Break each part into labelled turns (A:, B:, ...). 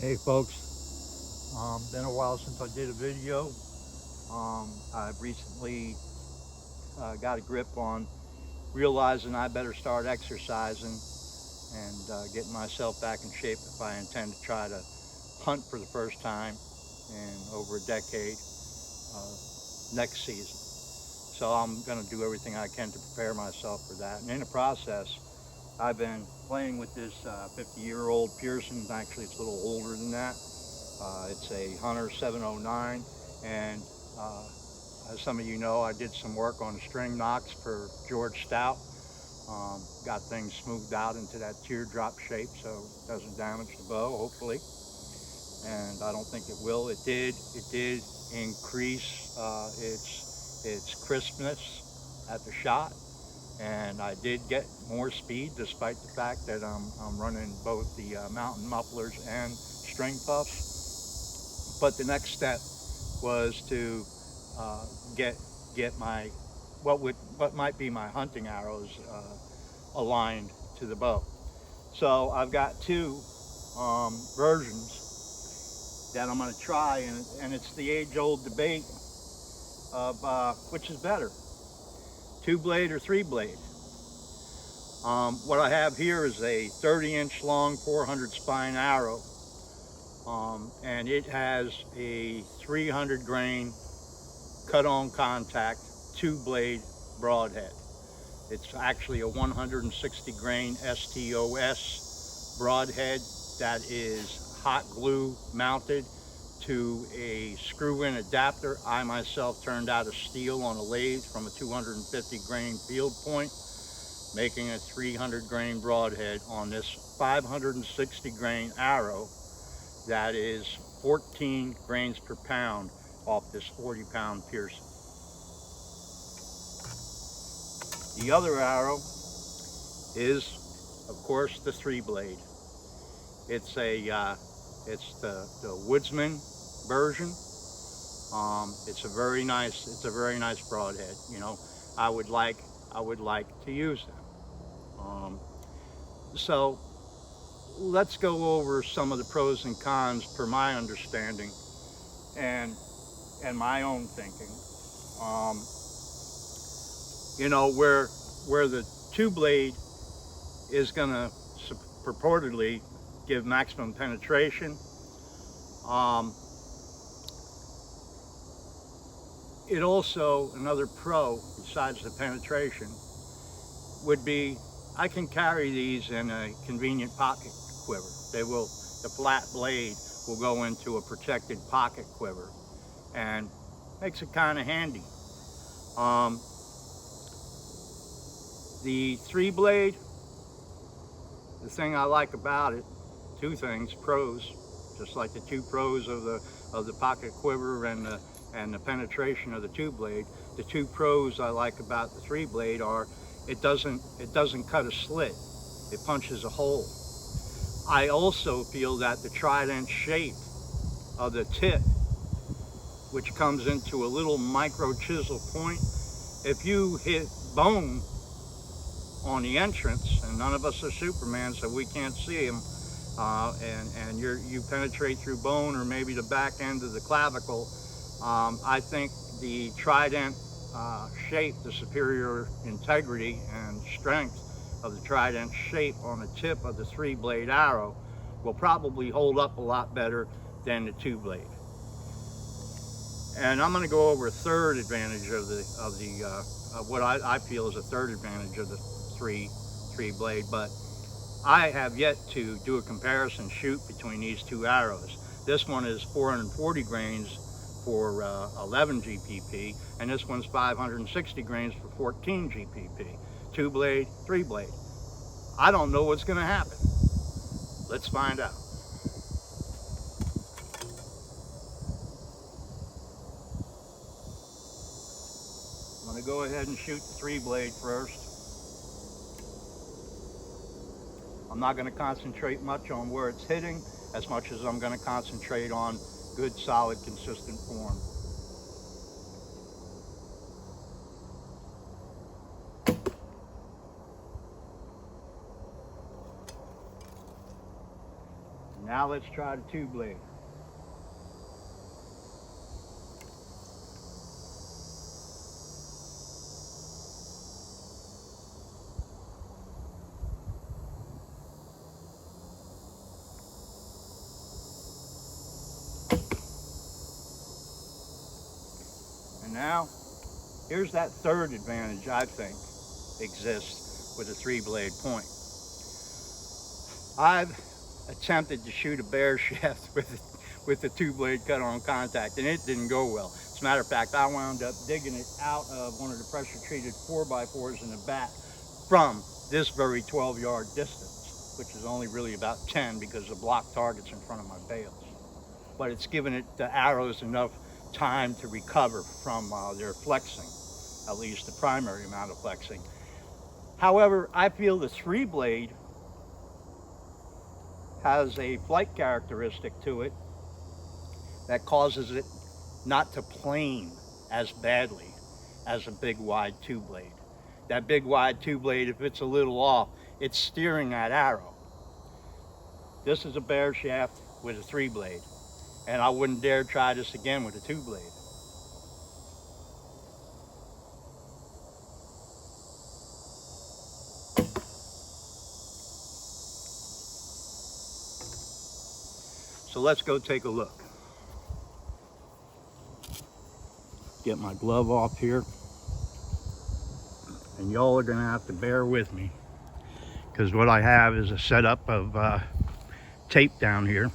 A: Hey folks, been a while since I did a video. I've recently got a grip on realizing I better start exercising and getting myself back in shape if I intend to try to hunt for the first time in over a decade uh, next season. So I'm going to do everything I can to prepare myself for that. And in the process, I've been playing with this 50-year-old Pearson. Actually, it's a little older than that. It's a Hunter 709, and uh, as some of you know, I did some work on the string nocks for George Stout. Got things smoothed out into that teardrop shape so it doesn't damage the bow, hopefully. And I don't think it will. It did increase its crispness at the shot, and I did get more speed despite the fact that I'm running both the mountain mufflers and string puffs. But the next step was to uh, get get my what might be my hunting arrows aligned to the bow. So I've got two versions that I'm going to try, and it's the age-old debate of which is better, two blade or three blade. What I have here is a 30-inch long 400 spine arrow, and it has a 300 grain cut on contact two blade broadhead. It's actually a 160 grain STOS broadhead that is hot glue mounted to a screw-in adapter. I myself turned out a steel on a lathe from a 250 grain field point, making a 300 grain broadhead on this 560 grain arrow that is 14 grains per pound off this 40-pound Pearson. The other arrow is, of course, the three blade. It's the Woodsman version. It's a very nice broadhead. You know, I would like to use them. So let's go over some of the pros and cons per my understanding and my own thinking. Um, you know, where the two blade is going to purportedly give maximum penetration. Um, it also, another pro besides the penetration would be I can carry these in a convenient pocket quiver. The flat blade will go into a protected pocket quiver and makes it kind of handy. Um, the three blade, the thing I like about it, two things, pros, just like the two pros of the pocket quiver and the penetration of the two blade. The two pros I like about the three blade are it doesn't cut a slit, it punches a hole. I also feel that the trident shape of the tip, which comes into a little micro chisel point, if you hit bone on the entrance, and none of us are Superman, so we can't see them, and you penetrate through bone or maybe the back end of the clavicle, I think the trident shape, the superior integrity and strength of the trident shape on the tip of the three blade arrow will probably hold up a lot better than the two blade. And I'm going to go over a third advantage of what I feel is a third advantage of the three blade, but I have yet to do a comparison shoot between these two arrows. This one is 440 grains for 11 GPP, and this one's 560 grains for 14 GPP. Two blade, three blade. I don't know what's going to happen. Let's find out. I'm going to go ahead and shoot the three blade first. I'm not going to concentrate much on where it's hitting as much as I'm going to concentrate on good, solid, consistent form. Now let's try the 2-blade. And now, here's that third advantage I think exists with a 3-blade point. I've attempted to shoot a bear shaft with the 2-blade cut-on contact, and it didn't go well. As a matter of fact, I wound up digging it out of one of the pressure-treated 4x4s in the back from this very 12-yard distance, which is only really about 10 because the block target's in front of my bales. But it's given it the arrows enough time to recover from their flexing, at least the primary amount of flexing. However, I feel the 3-blade has a flight characteristic to it that causes it not to plane as badly as a big wide 2-blade. That big wide 2-blade, if it's a little off, it's steering that arrow. This is a bear shaft with a 3-blade, and I wouldn't dare try this again with a 2-blade. So let's go take a look. Get my glove off here. And y'all are gonna have to bear with me, because what I have is a setup of tape down here.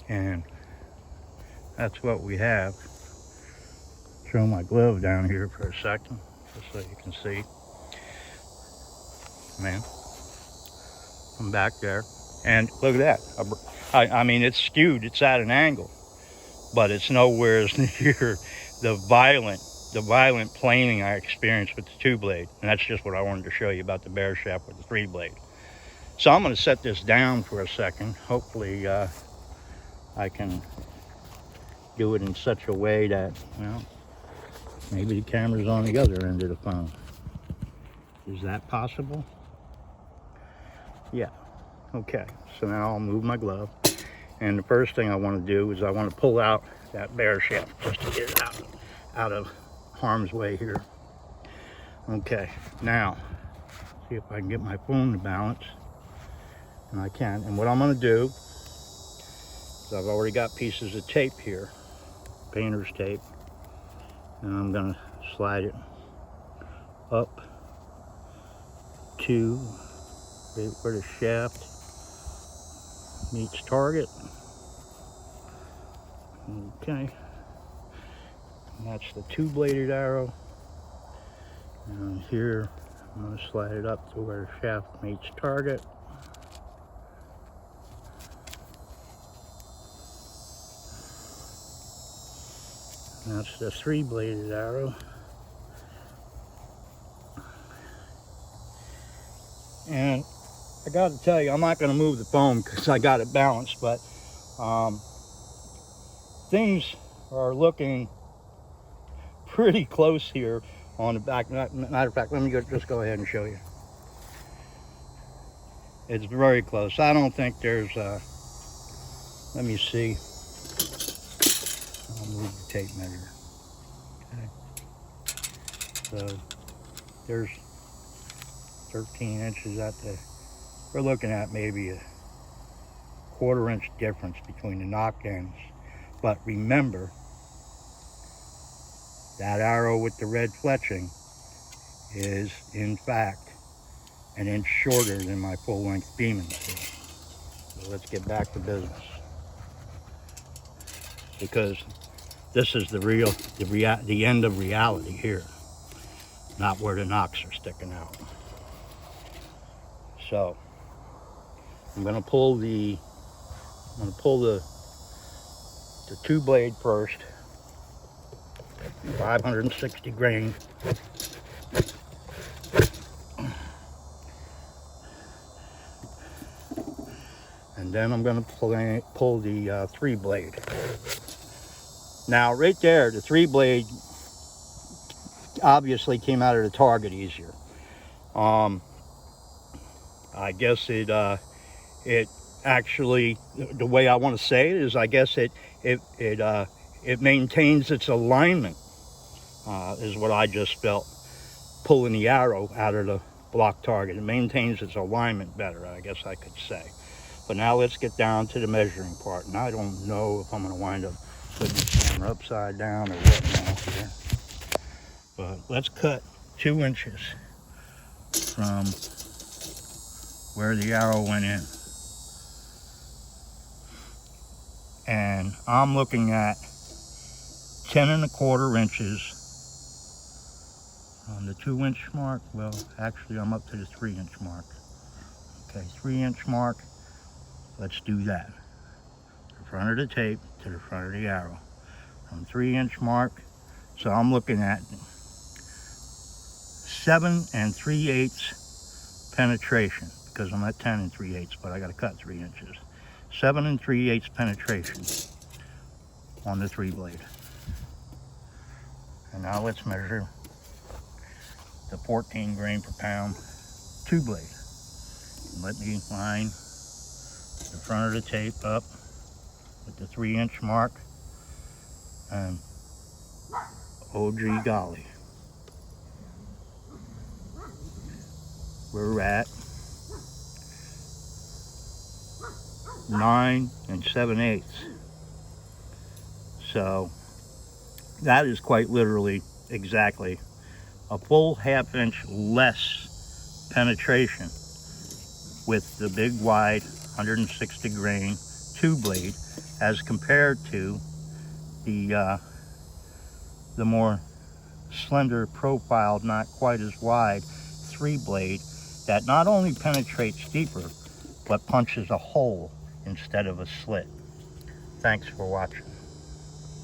A: And that's what we have. Throw my glove down here for a second, just so you can see. Man, I'm back there, and look at that. I mean, it's skewed, it's at an angle, but it's nowhere near the violent planing I experienced with the 2-blade. And that's just what I wanted to show you about the bear shaft with the 3-blade. So I'm going to set this down for a second. Hopefully I can do it in such a way that, well, maybe the camera's on the other end of the phone. Is that possible? Yeah. Okay, so now I'll move my glove. And the first thing I want to do is I want to pull out that bear shaft just to get it out of harm's way here. Okay, now, see if I can get my phone to balance. And I can. And what I'm going to do is I've already got pieces of tape here, painter's tape. And I'm going to slide it up to where the shaft meets target. Okay, and that's the 2-bladed arrow. And here I'm going to slide it up to where the shaft meets target. And that's the 3-bladed arrow. And I got to tell you, I'm not going to move the foam because I got it balanced, but things are looking pretty close here on the back. Matter of fact, let me just go ahead and show you. It's very close. I don't think there's, let me see. I'll move the tape measure. Okay. So there's 13 inches at the, we're looking at maybe a 1/4 inch difference between the knock ends. But remember, that arrow with the red fletching is in fact an inch shorter than my full-length Beeman. So let's get back to business, because this is the end of reality here, not where the knocks are sticking out. So I'm going to pull the 2-blade first, 560 grain. And then I'm going to pull the 3-blade. Now right there, the 3-blade obviously came out of the target easier. I guess it actually, the way I want to say it is, I guess it maintains its alignment, is what I just felt pulling the arrow out of the block target. It maintains its alignment better, I guess I could say. But now let's get down to the measuring part. And I don't know if I'm going to wind up putting the camera upside down or what now here. But let's cut 2 inches from where the arrow went in. And I'm looking at 10 1/4 inches on the 2 inch mark. Well, actually I'm up to the 3 inch mark. Okay, 3 inch mark. Let's do that. The front of the tape to the front of the arrow. From 3 inch mark. So I'm looking at 7 3/8 penetration, because I'm at 10 3/8, but I got to cut 3 inches. 7 3/8 penetration on the 3 blade. And now let's measure the 14 grain per pound 2 blade. Let me line the front of the tape up with the 3 inch mark, and oh gee golly, we're at 9 7/8. So that is quite literally exactly a full 1/2 inch less penetration with the big wide 160 grain 2 blade as compared to the more slender profiled, not quite as wide 3 blade that not only penetrates deeper but punches a hole instead of a slit. Thanks for watching.